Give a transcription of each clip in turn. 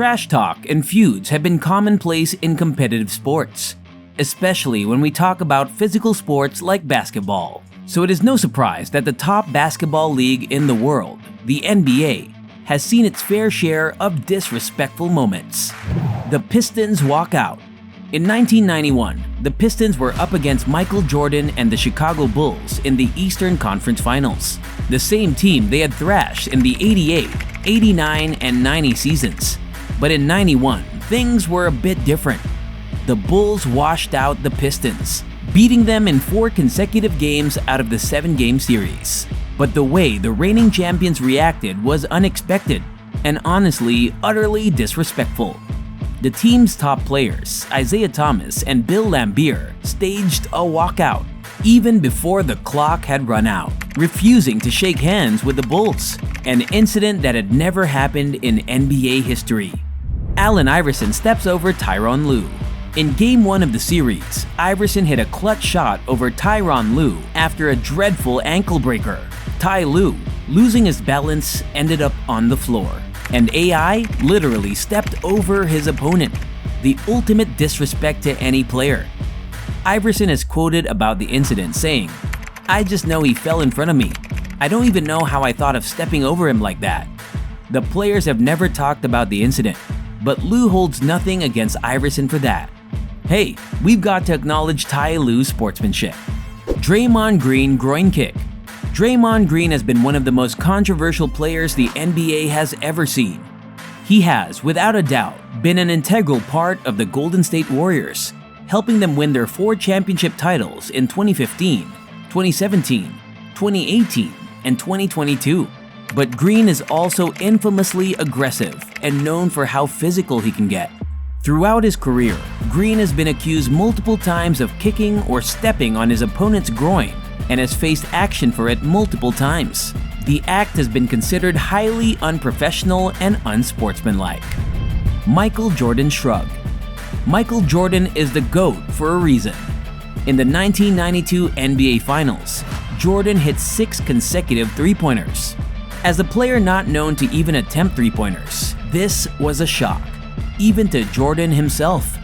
Trash talk and feuds have been commonplace in competitive sports, especially when we talk about physical sports like basketball. So it is no surprise that the top basketball league in the world, the NBA, has seen its fair share of disrespectful moments. The Pistons Walk Out. In 1991, the Pistons were up against Michael Jordan and the Chicago Bulls in the Eastern Conference Finals, the same team they had thrashed in the 88, 89, and 90 seasons. But in 91, things were a bit different. The Bulls washed out the Pistons, beating them in 4 consecutive games out of the 7-game series. But the way the reigning champions reacted was unexpected and honestly utterly disrespectful. The team's top players, Isaiah Thomas and Bill Laimbeer, staged a walkout even before the clock had run out, refusing to shake hands with the Bulls, an incident that had never happened in NBA history. Allen Iverson steps over Tyronn Lue. In Game 1 of the series, Iverson hit a clutch shot over Tyronn Lue after a dreadful ankle breaker. Ty Lue, losing his balance, ended up on the floor, and AI literally stepped over his opponent, the ultimate disrespect to any player. Iverson is quoted about the incident saying, "I just know he fell in front of me. I don't even know how I thought of stepping over him like that." The players have never talked about the incident, but Lue holds nothing against Iverson for that. Hey, we've got to acknowledge Ty Lue's sportsmanship. Draymond Green groin kick. Draymond Green has been one of the most controversial players the NBA has ever seen. He has, without a doubt, been an integral part of the Golden State Warriors, helping them win their 4 championship titles in 2015, 2017, 2018, and 2022. But Green is also infamously aggressive and known for how physical he can get. Throughout his career, Green has been accused multiple times of kicking or stepping on his opponent's groin and has faced action for it multiple times. The act has been considered highly unprofessional and unsportsmanlike. Michael Jordan shrug. Michael Jordan is the GOAT for a reason. In the 1992 NBA Finals, Jordan hit 6 consecutive three-pointers. As a player not known to even attempt three-pointers, this was a shock, even to Jordan himself.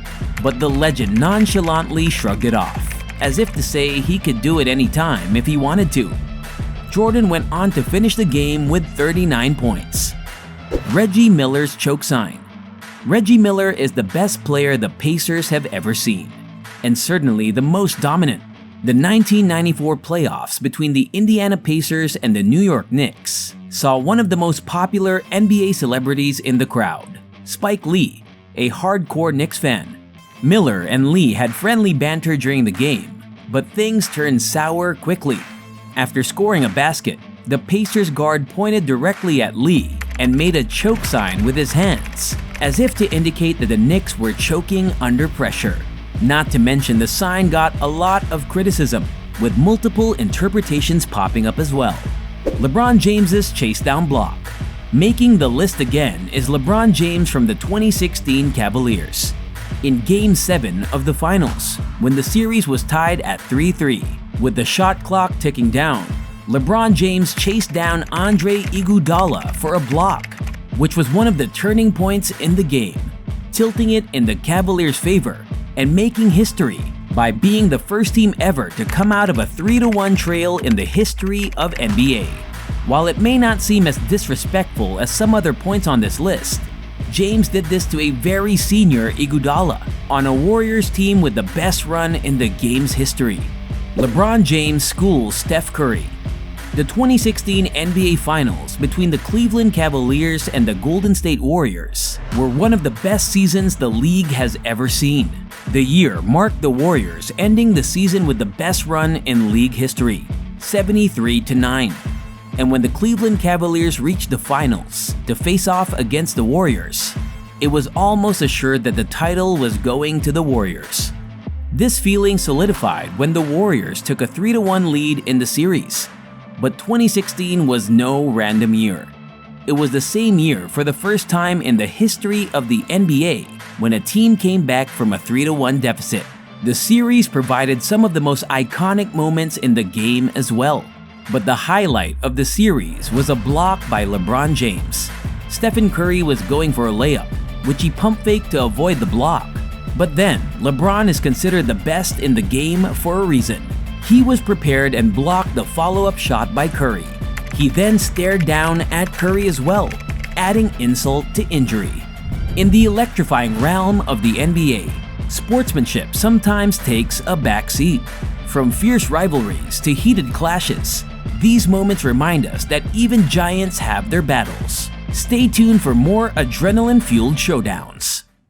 But the legend nonchalantly shrugged it off, as if to say he could do it anytime if he wanted to. Jordan went on to finish the game with 39 points. Reggie Millers choke sign. Reggie Miller is the best player the Pacers have ever seen, and certainly the most dominant. The 1994 playoffs between the Indiana Pacers and the New York Knicks saw one of the most popular NBA celebrities in the crowd, Spike Lee, a hardcore Knicks fan. Miller and Lee had friendly banter during the game, but things turned sour quickly. After scoring a basket, the Pacers guard pointed directly at Lee and made a choke sign with his hands, as if to indicate that the Knicks were choking under pressure. Not to mention the sign got a lot of criticism, with multiple interpretations popping up as well. LeBron James's chase down block. Making the list again is LeBron James from the 2016 Cavaliers. In Game 7 of the Finals, when the series was tied at 3-3, with the shot clock ticking down, LeBron James chased down Andre Iguodala for a block, which was one of the turning points in the game, tilting it in the Cavaliers' favor and making history by being the first team ever to come out of a 3-1 trail in the history of NBA. While it may not seem as disrespectful as some other points on this list, James did this to a very senior Iguodala on a Warriors team with the best run in the game's history. LeBron James schools Steph Curry. The 2016 NBA Finals between the Cleveland Cavaliers and the Golden State Warriors were one of the best seasons the league has ever seen. The year marked the Warriors ending the season with the best run in league history, 73-9. And when the Cleveland Cavaliers reached the finals to face off against the Warriors, it was almost assured that the title was going to the Warriors. This feeling solidified when the Warriors took a 3-1 lead in the series. But 2016 was no random year. It was the same year for the first time in the history of the NBA when a team came back from a 3-1 deficit. The series provided some of the most iconic moments in the game as well. But the highlight of the series was a block by LeBron James. Stephen Curry was going for a layup, which he pump faked to avoid the block. But then, LeBron is considered the best in the game for a reason. He was prepared and blocked the follow-up shot by Curry. He then stared down at Curry as well, adding insult to injury. In the electrifying realm of the NBA, sportsmanship sometimes takes a backseat. From fierce rivalries to heated clashes, these moments remind us that even giants have their battles. Stay tuned for more adrenaline-fueled showdowns.